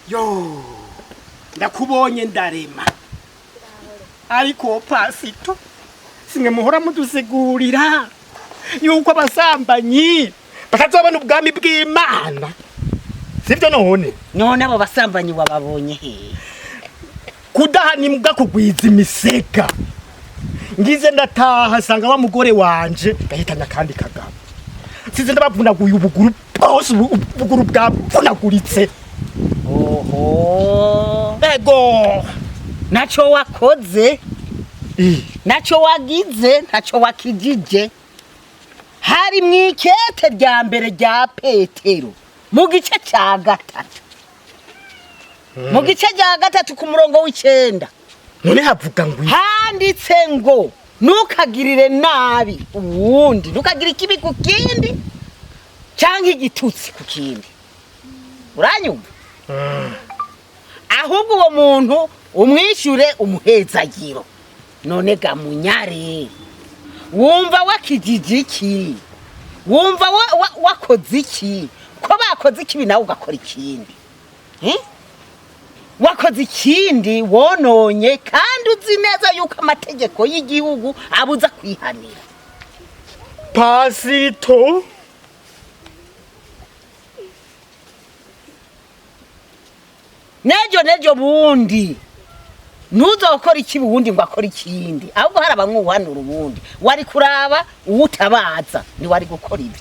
Yo, ndakubonye ndarema. Ariko pasito, singe muhora mudusigurira yuko abasambanyi batazobona ubwami bw'Imana. Sivyo none? None abo basambanyi wababonye he? Kudahana imbwa kugwiza imisega. Ngize ndataha sanga wa mugore wanje gahitana kandi kagabo. Size ndabavunaguye ubuguru bwose ubuguru bwavunaguritse. Oho. Ego. Naco wakoze? Naco wagize, naco wakijije. Hari mwikete rya mbere rya Petero. Mu gice cya gatatu. Mu gice cya gatatu ku murongo w'9. None havuga ngo handitse ngo ntukagirire nabi uwundi, ntukagire ikibi ku kindi cyangwa igitutsi ku kindi. Uranyumva? Ahubwo uwo muntu umwishyure umuhezagiro. None ga munyare, wumva wakijije iki? Wumva wakoze iki? Ko bakoze ikibi nawe ugakora ikindi. Wakoze ikindi wononye kandi uzi neza yuko amategeko y'igihugu abuza kwihanira. Pasito, nejo bundi ntuzokora ikibi ubundi ngo akora ikindi, ahubwo hari abamwuhanura ubundi. Wari kuraba uwutabaza ni wari gukora ibyo.